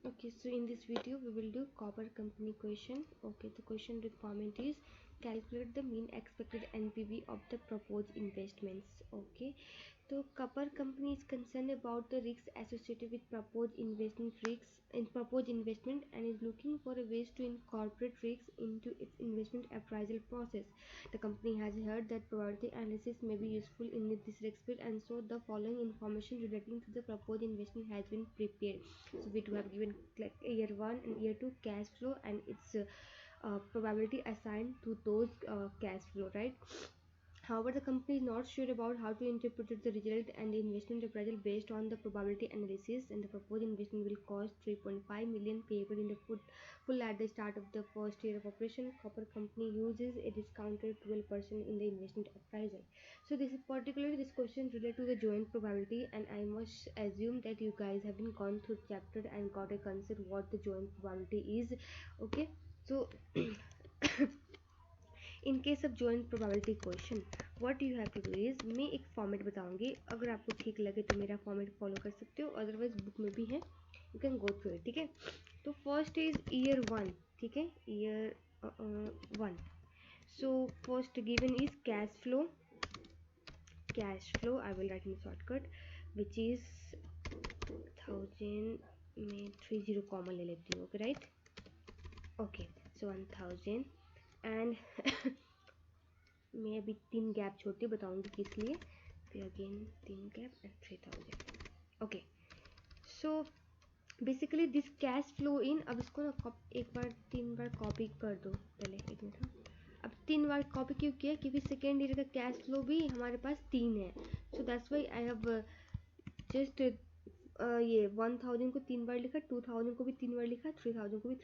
Okay, so in this video we will do copper company question. Okay, the question requirement is calculate the mean expected NPV of the proposed investments. Okay, so copper company is concerned about the risks associated with proposed investment and is looking for a ways to incorporate risks into its investment appraisal process. The company has heard that probability analysis may be useful in this respect, and so the following information relating to the proposed investment has been prepared. So we do have given like year 1 and year 2 cash flow and its probability assigned to those cash flow, right? However, the company is not sure about how to interpret the result and the investment appraisal based on the probability analysis, and the proposed investment will cost 3.5 million payable in the full at the start of the first year of operation. Copper company uses a discounted 12% in the investment appraisal. So this is particularly this question related to the joint probability, and I must assume that you guys have been gone through chapter and got a concept what the joint probability is. Okay, so in case of joint probability question what you have to do is मैं एक format बताऊंगी, अगर आपको ठीक लगे तो मेरा format follow कर सकते हो, अदरवाइज बुक में भी है, you can go through it. ठीक है, तो फर्स्ट इज ईयर 1। ठीक है, year 1। So first given is cash flow I will write in shortcut which is 1000 में 30 कॉमन ले लेती हूँ। Okay right, okay so 1000 and मैं अभी 3 गैप छोड़ती बताऊंगी किस लिए, फिर again 3 gap and 3000। Okay, so basically this cash flow in, अब इसको ना एक बार 3 बार कॉपी कर दो, पहले एक मिनट। हाँ, अब 3 बार कॉपी क्यों किया, क्योंकि सेकेंड ईयर का कैश फ्लो भी हमारे पास 3 है, so that's why I have just ये 1000 को 3 बार लिखा, 2000 को भी 3 बार लिखा, 3000 को भी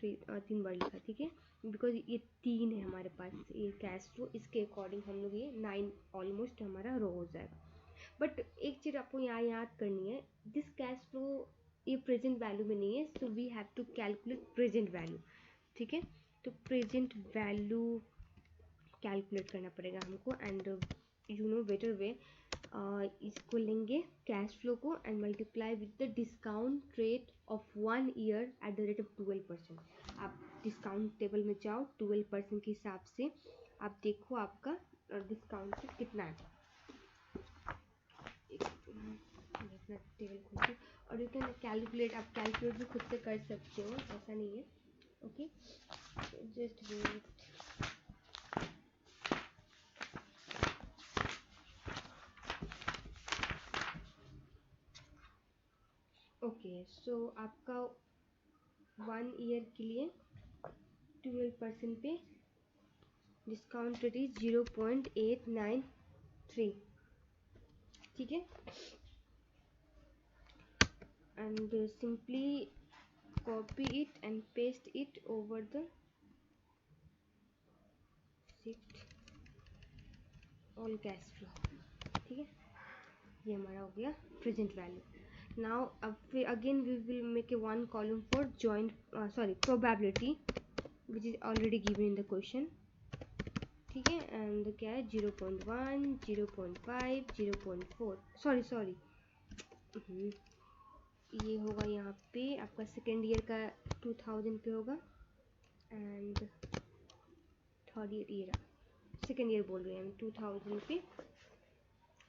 3 बार लिखा। ठीक है, बिकॉज ये 3 है हमारे पास ये कैश फ्लो, इसके अकॉर्डिंग हम लोग ये 9 ऑलमोस्ट हमारा रो हो जाएगा। बट एक चीज़ आपको यहाँ याद करनी है, दिस कैश फ्लो ये प्रेजेंट वैल्यू में नहीं है, so we have to calculate present value. ठीक है, तो प्रेजेंट वैल्यू कैलकुलेट करना पड़ेगा हमको, and you know better way, इसको लेंगे कैश फ्लो को and multiply with the discount rate of 1 year at the rate of 12%। आप डिस्काउंट टेबल में जाओ, 12% के हिसाब से आप देखो आपका डिस्काउंट रेट कितना है। अपना टेबल खोलते और यू कैन कैलकुलेट, आप कैलकुलेट भी खुद से कर सकते हो, ऐसा नहीं है। Okay, just wait. Okay, so आपका 1 ईयर के लिए 12% पे डिस्काउंट रेट इज 0.893। ठीक है, and simply copy it and paste it over the sheet all cash flow. ठीक है, ये हमारा हो गया प्रेजेंट वैल्यू। नाउ अब फिर again we will make a one column for joint probability which is already given in the question. ठीक है, एंड क्या है 0.1 0.5 0.4 सॉरी ये होगा यहाँ पे आपका सेकेंड ईयर का 2000 पे होगा, and third year second year बोल रहे हैं 2000 पे,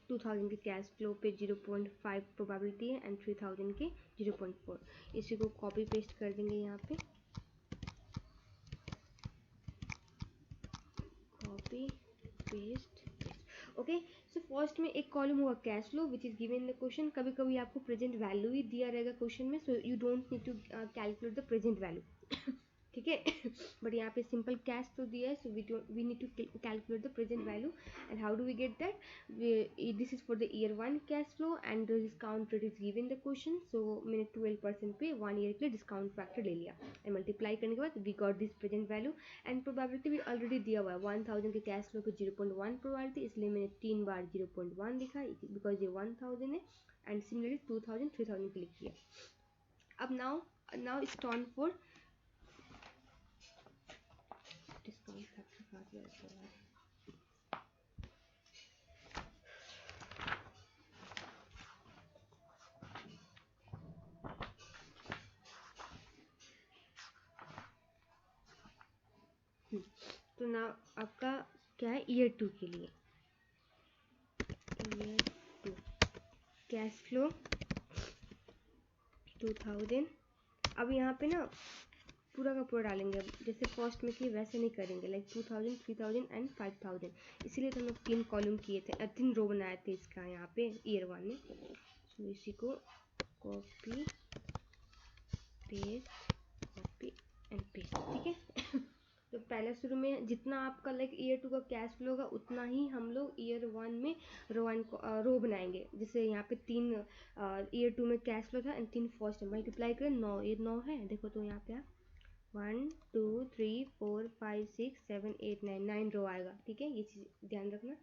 2000 के कैश फ्लो पे 0.5 प्रोबेबिलिटी है एंड 3000 के 0.4। इसी को कॉपी पेस्ट कर देंगे यहाँ पे, copy paste. Okay, so first में एक कॉलम होगा cash flow which is given in the question. कभी कभी आपको प्रेजेंट वैल्यू ही दिया रहेगा क्वेश्चन में, so you don't need to calculate the present value. ठीक है, बट यहाँ पे सिंपल कैश फ्लो दिया है, so we need to calculate the present value. And how do we get that, this is for the year 1 cash flow and discount rate is given the question, so मैंने 12% पे 1 year के लिए discount factor ले लिया and multiply करने के बाद we got this present value. And probability भी ऑलरेडी दिया हुआ है 1000 के कैश फ्लो पे 0.1 प्रोबेबिलिटी, इसलिए मैंने 3 बार 0.1 लिखा बिकॉज ये 1000 है, एंड सिमिलरली 2000 3000 पे लिख दिया। अब now it's turn for discount factor कहाँ गया है। तो ना आपका क्या है, ईयर 2 के लिए ईयर 2 कैश फ्लो 2000। अब यहाँ पे ना पूरा का पूरा डालेंगे, अब जैसे फर्स्ट में किए वैसे नहीं करेंगे, लाइक 2000, 3000 एंड 5000। इसीलिए तो हम लोग 3 कॉलम किए थे, 3 रो बनाए थे इसका यहाँ पे ईयर 1 में। तो इसी को copy paste, copy and paste, ठीक है। तो पहले शुरू में जितना आपका लाइक ईयर 2 का कैश फ्लो होगा उतना ही हम लोग ईयर 1 में रो बनाएंगे। जैसे यहाँ पे 3 ईयर 2 में कैश फ्लो था एंड 3 फर्स्ट मल्टीप्लाई करें 9, ये 9 है, देखो तो यहाँ पे आप 1 2 3 4 5 6 7 8 9 9 रो आएगा, ठीक है। ये चीज़ ध्यान रखना।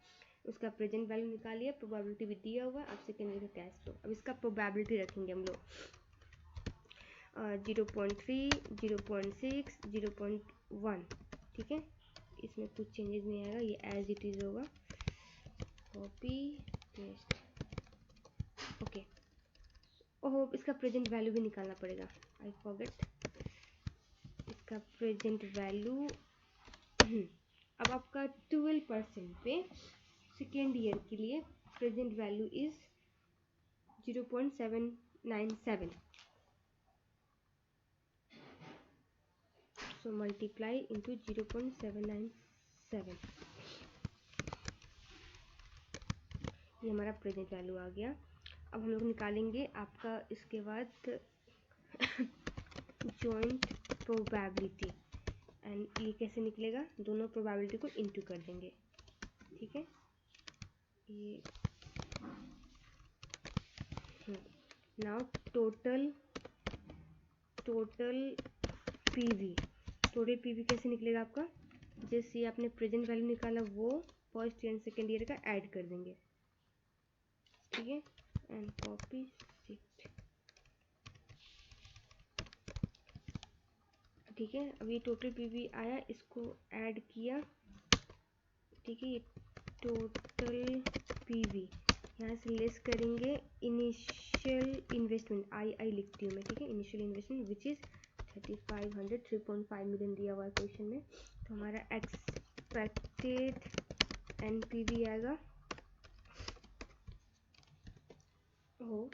उसका प्रेजेंट वैल्यू निकालिए, प्रोबेबिलिटी भी दिया हुआ है, अब सेकेंड ईयर का कैश फ्लो। अब इसका प्रोबेबिलिटी रखेंगे हम लोग 0.3 0.6 0.1, ठीक है। इसमें कुछ चेंजेस नहीं आएगा, ये एज इट इज़ होगा, कॉपी पेस्ट, ओके। ओहो, इसका प्रेजेंट वैल्यू भी निकालना पड़ेगा, आई फॉरगेट। इसका प्रेजेंट वैल्यू अब आपका 12% पे सेकेंड ईयर के लिए present value is 0.797। So multiply into 0.797, ये हमारा प्रेजेंट वैल्यू आ गया। अब हम लोग निकालेंगे आपका इसके बाद जॉइंट प्रोबेबिलिटी, एंड ये कैसे निकलेगा, दोनों प्रोबेबिलिटी को इंटू कर देंगे, ठीक है। ये now total PV, total PV कैसे निकलेगा आपका, जैसे आपने प्रेजेंट वैल्यू निकाला वो फर्स्ट एंड सेकेंड ईयर का ऐड कर देंगे, ठीक है। एंड कॉपी शिफ्ट, ठीक है। अब ये टोटल पीवी आया, इसको ऐड किया, ठीक है। ये टोटल पीवी यहाँ से लेस करेंगे इनिशियल इन्वेस्टमेंट, आई लिखती हूँ मैं, ठीक है। Initial investment which is 3500, 3.5 million दिया हुआ है क्वेश्चन में। तो हमारा एक्सपेक्टेड एनपीवी आएगा, हो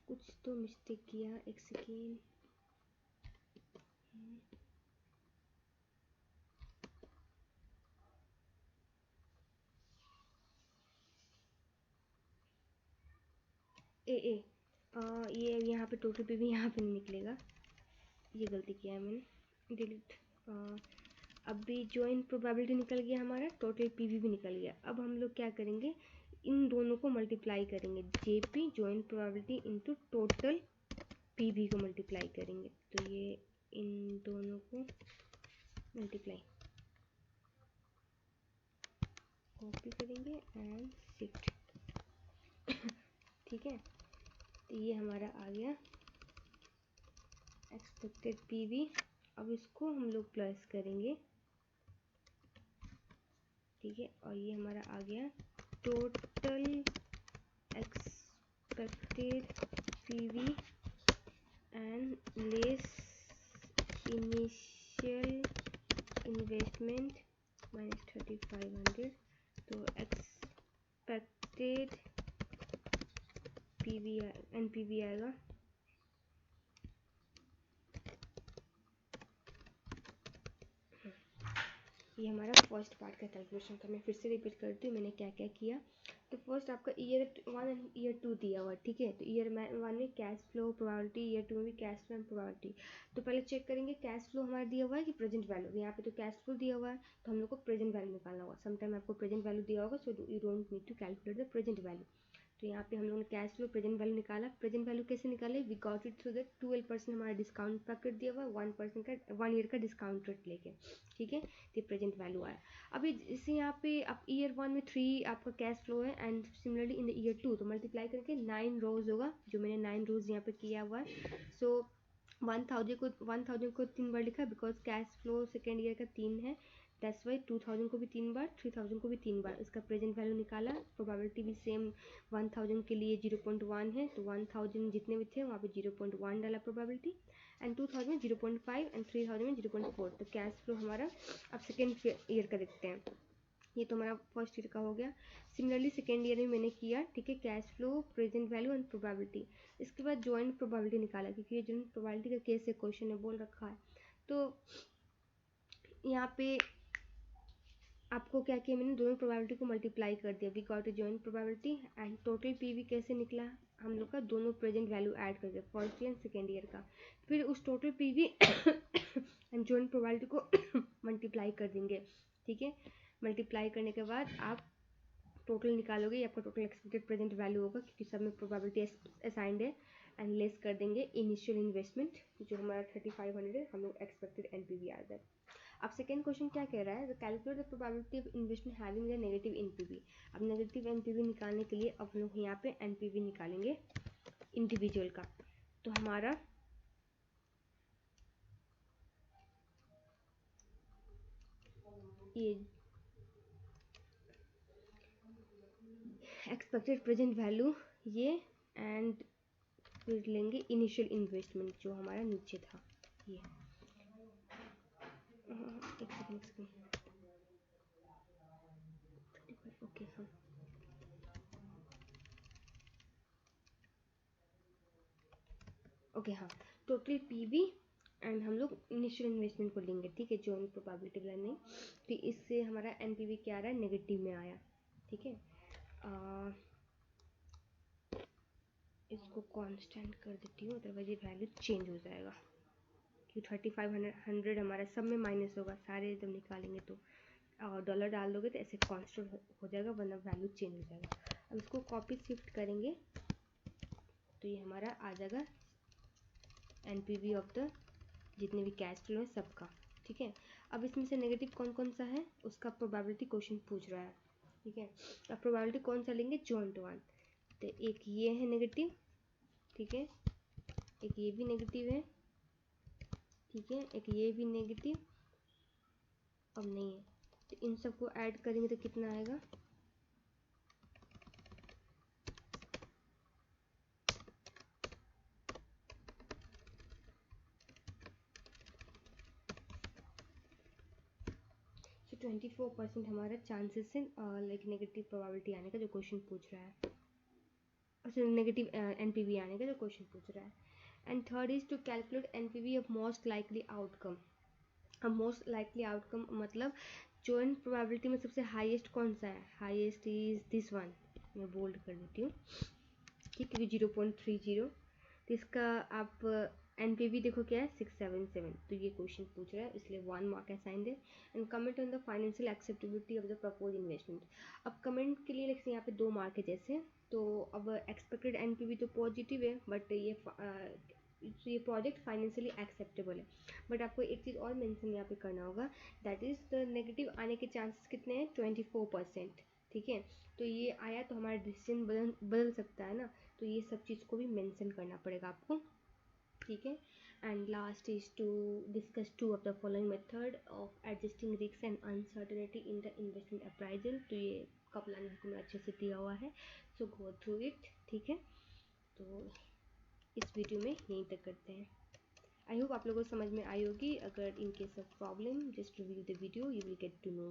कुछ तो मिस्टेक किया, एक सेकेंड। ए ये यहाँ पे टोटल पीवी यहाँ पे नहीं निकलेगा, ये गलती किया है मैंने, डिलीट। अभी जॉइंट प्रोबेबिलिटी निकल गया हमारा, टोटल पीवी भी निकल गया। अब हम लोग क्या करेंगे, इन दोनों को मल्टीप्लाई करेंगे, JP joint probability into total PV को मल्टीप्लाई करेंगे। तो ये इन दोनों को मल्टीप्लाई, कॉपी करेंगे एंड शिफ्ट, ठीक है। तो ये हमारा आ गया एक्सपेक्टेड पीवी। अब इसको हम लोग प्लस करेंगे, ठीक है। और ये हमारा आ गया total expected PV and less initial investment minus 3500। तो एक्सपेक्टेड पीवी एनपीवी आएगा ये हमारा फर्स्ट पार्ट का कैलकुलेशन था। मैं फिर से रिपीट करती हूँ मैंने क्या क्या किया। तो फर्स्ट आपका ईयर 1 एंड ईयर 2 दिया हुआ, ठीक है। तो ईयर 1 में कैश फ्लो प्रोबेबिलिटी, ईयर 2 में भी कैश फ्लो एंड प्रोबेबिलिटी। तो पहले चेक करेंगे कैश फ्लो हमारा दिया हुआ है कि प्रेजेंट वैल्यू। यहाँ पे तो कैश फ्लो दिया हुआ है तो हम लोग को प्रेजेंट वैल्यू निकालना होगा। समटाइम आपको प्रेजेंट वैल्यू दिया होगा, so you don't need to calculate the present value. तो यहाँ पे हम लोगों ने कैश फ्लो प्रेजेंट वैल्यू निकाला। प्रेजेंट वैल्यू कैसे निकाले, we got it through the 12% हमारा डिस्काउंट पैकेट दिया हुआ है, 1% का 1 ईयर का डिस्काउंट रेट लेके, ठीक है। तो प्रेजेंट वैल्यू आया। अभी जैसे यहाँ पे आप ईयर 1 में 3 आपका कैश फ्लो है and similarly in the year 2, तो मल्टीप्लाई करके 9 रोज होगा, जो मैंने 9 रोज यहाँ पे किया हुआ है। सो 1000 को 3 बार लिखा because cash flow second year का 3 है, दैट्स वाई 2000 को भी 3 बार, 3000 को भी 3 बार, इसका प्रेजेंट वैल्यू निकाला। प्रोबेबिलिटी भी सेम 1000 के लिए 0.1 है, तो 1000 जितने भी थे वहाँ पे 0.1 डाला प्रोबेबिलिटी, एंड 2000 में 0.5 एंड 3000 में 0.4। तो कैश फ्लो हमारा अब सेकेंड ईयर का देखते हैं। ये तो हमारा फर्स्ट ईयर का हो गया। सिमिलरली सेकेंड ईयर में मैंने किया, ठीक है, cash flow, present value and probability. इसके बाद जॉइंट प्रोबेबिलिटी निकाला, क्योंकि ये जॉइंट प्रोबेबिलिटी का केस से क्वेश्चन में बोल रखा है। तो यहाँ पे आपको क्या किया मैंने, दोनों प्रोबेबिलिटी को मल्टीप्लाई कर दिया। We got a joint probability and total PV कैसे निकला हम लोग का, दोनों प्रेजेंट वैल्यू ऐड करके, first year and second year का। फिर उस total PV and joint probability को मल्टीप्लाई कर देंगे, ठीक है। मल्टीप्लाई करने के बाद आप टोटल निकालोगे, ये आपका टोटल एक्सपेक्टेड प्रेजेंट वैल्यू होगा, क्योंकि सब में प्रोबेबिलिटी असाइंड है। एंड लेस कर देंगे इनिशियल इन्वेस्टमेंट जो हमारा 3500 है, हम लोग एक्सपेक्टेड एनपीवी आ जाए। अब सेकेंड क्वेश्चन क्या कह रहा है, calculate the probability of investment having a negative NPV. अब नेगेटिव एनपीवी निकालने के लिए अब हम लोग यहाँ पे एनपीवी निकालेंगे इंडिविजुअल का। तो हमारा ये एक्सपेक्टेड प्रेजेंट वैल्यू ये, एंड फिर लेंगे इनिशियल इन्वेस्टमेंट जो हमारा नीचे था ये। एक सेकेंड, ओके हाँ, ओके हाँ, टोटल पीवी एंड हम लोग इनिशियल इन्वेस्टमेंट को लेंगे, ठीक है, जॉइंट प्रोबेबिलिटी वाला नहीं। तो इससे हमारा एनपीवी क्या आ रहा है, नेगेटिव में आया, ठीक है। इसको कांस्टेंट कर देती हूँ, अदरवाइज ये वैल्यू चेंज हो जाएगा, क्योंकि 3500 हमारा सब में माइनस होगा, सारे जब निकालेंगे तो डॉलर डाल दोगे तो ऐसे कांस्टेंट हो जाएगा, वरना वैल्यू चेंज हो जाएगा। अब इसको कॉपी शिफ्ट करेंगे तो ये हमारा आ जाएगा एनपीवी ऑफ द जितने भी कैश फ्लो है सबका, ठीक है। अब इसमें से नेगेटिव कौन कौन सा है उसका प्रोबेबिलिटी क्वेश्चन पूछ रहा है, ठीक है। अब प्रोबेबिलिटी कौन सा लेंगे, जॉइंट वन। तो एक ये है नेगेटिव, ठीक है, एक ये भी नेगेटिव है, ठीक है, एक ये भी नेगेटिव, अब नहीं है। तो इन सबको ऐड करेंगे तो कितना आएगा, तो 24% हमारा चांसेस है लाइक नेगेटिव प्रोबेबिलिटी आने का जो क्वेश्चन पूछ रहा है, अच्छा नेगेटिव एनपीवी आने का जो क्वेश्चन पूछ रहा है। And third is to calculate NPV of most likely outcome. अब मोस्ट लाइकली आउटकम मतलब जॉइंट प्रोबेबिलिटी में सबसे हाईएस्ट कौन सा है, हाईएस्ट इज दिस वन, मैं बोल्ड कर देती हूँ, ठीक है, 0.30। तो इसका आप एनपीवी देखो क्या है, 677। तो ये क्वेश्चन पूछ रहा है, इसलिए 1 मार्क असाइंड है। And comment on the financial acceptability of the propose investment. अब कमेंट के लिए लेकिन यहाँ पे 2 मार्क है जैसे, तो अब एक्सपेक्टेड एनपीवी तो पॉजिटिव है, बट ये प्रोजेक्ट फाइनेंशियली एक्सेप्टेबल है। बट आपको एक चीज़ और मेंशन यहाँ पे करना होगा, दैट इज़ द नेगेटिव आने के चांसेस कितने हैं, 24%, ठीक है। तो ये आया तो हमारा डिसीजन बदल सकता है ना, तो ये सब चीज़ को भी मेंशन करना पड़ेगा आपको, ठीक है। And last is to discuss 2 of the following method of adjusting risk and uncertainty in the investment appraisal. तो ये कपलान बुक में अच्छे से दिया हुआ है, सो गो थ्रू इट, ठीक है। तो इस वीडियो में यहीं तक करते हैं। आई होप आप लोगों को समझ में आई होगी। अगर in case of problem just review the video, you will get to no